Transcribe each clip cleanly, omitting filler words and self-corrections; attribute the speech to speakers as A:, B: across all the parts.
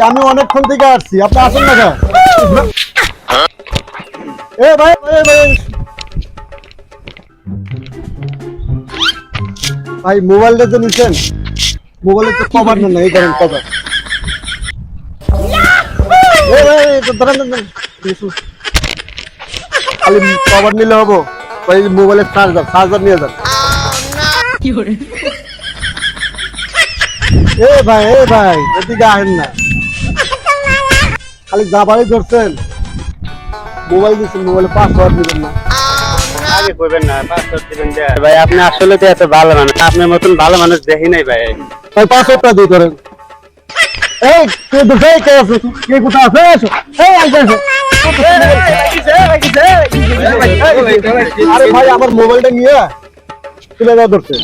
A: আমি অনেকক্ষণ থেকে আসছি, আপনি আসেন না কেন? এ ভাই ভাই মোবাইলটা তো নিচ্ছেন, মোবাইলের তো কভার নেন না, এই করেন কভার। এ ভাই ধরেন খালি কভার নিলে হবো? ভাই মোবাইলের চার্জার নিয়ে যান। এ ভাই এদিকে আসেন না, খালি যাবারই ধরছেন। মোবাইল দিচ্ছেন, মোবাইলে পাসওয়ার্ড দিবেন না।
B: আগে কইবেন না পাসওয়ার্ড দিবেন যে ভাই আপনি আসলে তো এত ভালো মানুষ, আপনার মতন ভালো মানুষ দেখি নাই ভাই।
A: ভাই পাসওয়ার্ডটা দিয়ে ধরেন। এই কে ধরছে? কে আছে? কে কোথায় আছে? এসো। এই আইছে এসো। আরে ভাই আমার মোবাইলটা নিয়ে তুলে দেওয়া ধরছে।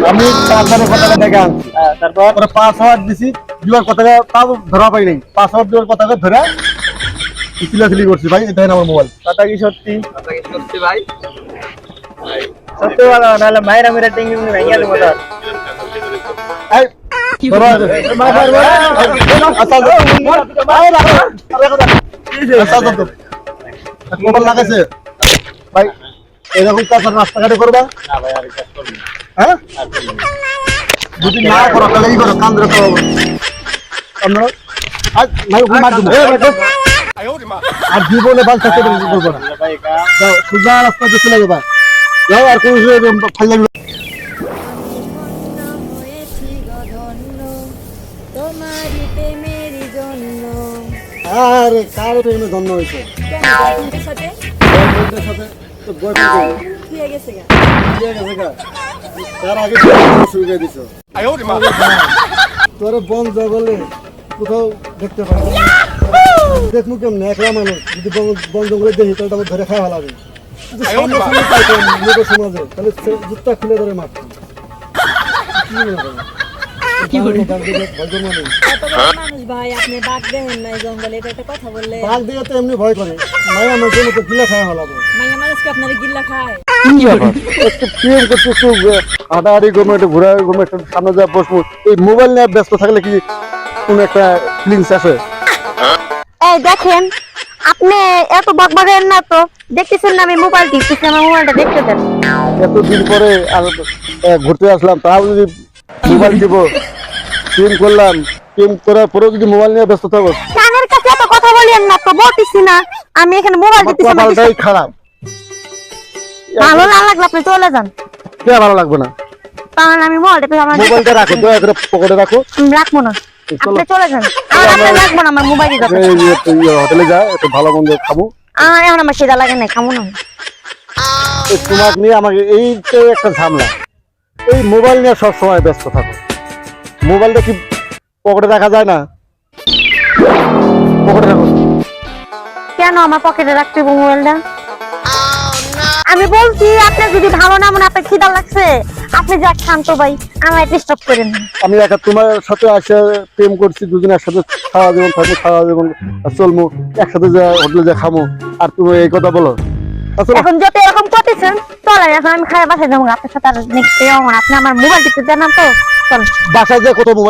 A: আমি চার্জারের কথাটা দেখে আনছি, তারপর পাসওয়ার্ড দিছি, দিবার কথাটা তাও ধরা পাই নাই। পাসওয়ার্ড দেওয়ার কথাটা ধরে চিলাচিলি করছি। ভাই এটা আমার মোবাইল।
B: কথা কি সত্যি? কথা কি সত্যি ভাই? সত্যি বলো নাহলে মাইরা মেরা টিঙ্গি ভাইয়া দেবো তো।
A: এই ধরো মোবাইল লাগাইছে ভাই। এরকম কাজ রাস্তাঘাটে করবা?
B: না ভাই আর কাজ করব না।
A: হ্যাঁ যদি না করো তাহলে এই করো, কান ধরে করো আমরা। আজ ভাই ওকে মার দেবো। আর জীবনে বাল থাকতে বলবো না।
B: ভাই কা
A: যাও সোজা রাস্তা দিয়ে চলে যাবা। যাও আর কোনো ফাইল লাগবে।
C: তোমারই প্রেমেরই জন্য।
A: আরে কার প্রেমে ধন্য হয়েছে?
C: বয়ফ্রেন্ডের সাথে
A: বয়ফ্রেন্ডের সাথে তো বয়ফ্রেন্ড
C: হয়ে গেছে গা।
A: বিয়ে গেছে গা। তার আগে শুরু করে দিছো। তোর বন জঙ্গলে কোথাও দেখতে পাই না। দেখমু কেমন একলা মানুষ যদি বন জঙ্গলে দেখি তাহলে আমার ধরে খাওয়া লাগবে। যদি সামনে সামনে পাইতাম লোকের সমাজে তাহলে জুতা খুলে ধরে মারতাম। কি মনে করেন? ভয় জন্ম নেই।
C: কত বড় মানুষ ভাই, আপনি বাঘ দেখেন নাই জঙ্গলে, এটা একটা কথা বললে।
A: বাঘ দিয়ে তো এমনি ভয় করে, মায়া মানুষের মতো গিলা খাওয়া হলাবো।
C: মাইয়া মানুষকে আপনারা গিল্লা খায়।
A: কি ব্যাপার? একটু প্রেম করতে একটু হাঁটাহাঁটি করবো, একটু ঘোরাঘুরি করবো, একটু সামনে যা বসবো। এই মোবাইল নিয়ে ব্যস্ত থাকলে কি কোন একটা ফিলিংস আসে?
D: এই দেখেন, আপনি এত বকবকেন না তো। দেখতেছেন না আমি মোবাইল টিপতেছি, আমার মোবাইলটা দেখতে দেন।
A: এতদিন পরে ঘুরতে আসলাম, তাও যদি মোবাইল দিব, প্রেম করলাম, প্রেম করার পরেও যদি মোবাইল নিয়ে ব্যস্ত থাকো,
D: কানের কাছে এত কথা বলেন না তো, বলতেছি না আমি এখানে মোবাইল
A: আমার
D: টিপতেছি।
A: কপালটাই খারাপ।
D: ভালো না লাগলে আপনি চলে যান।
A: কে ভালো লাগবে না?
D: কারণ আমি মোবাইল টিপে আমার
A: মোবাইলটা রাখো, দয়া করে পকেটে রাখো।
D: রাখবো না, আপনি চলে যান। আর আপনি রাখবো না, আমার মোবাইল যাবে।
A: হোটেলে যা, একটু ভালো মন্দ খাবো।
D: আর এখন আমার সেটা লাগে না, খাবো না।
A: তোমার নিয়ে আমাকে এইটাই একটা ঝামেলা। এই মোবাইল নিয়ে সবসময় ব্যস্ত থাকো। মোবাইলটা কি পকেটে রাখা যায় না? পকেটে রাখো।
D: কেন আমার পকেটে রাখতে হবে মোবাইলটা? আমি বলছি আপনার যদি ভালো না মনে, আপনার খিদা লাগছে, আপনি যা শান্ত ভাই, আমার ডিস্টার্ব করেন না।
A: আমি একা তোমার সাথে আসে প্রেম করছি, দুজনে একসাথে সারা জীবন থাকবো, সারা জীবন চলবো, একসাথে যা হোটেলে যা খামো, আর তুমি এই কথা বলো? আসলে
D: এখন যত এরকম করতেছেন চলেন, এখন আমি খাই বাসায় যাবো আপনার সাথে। আর নেক্সট ডে আপনি আমার মোবাইল টিপতে দেন না তো, চল
A: বাসায় যে কত মোবাইল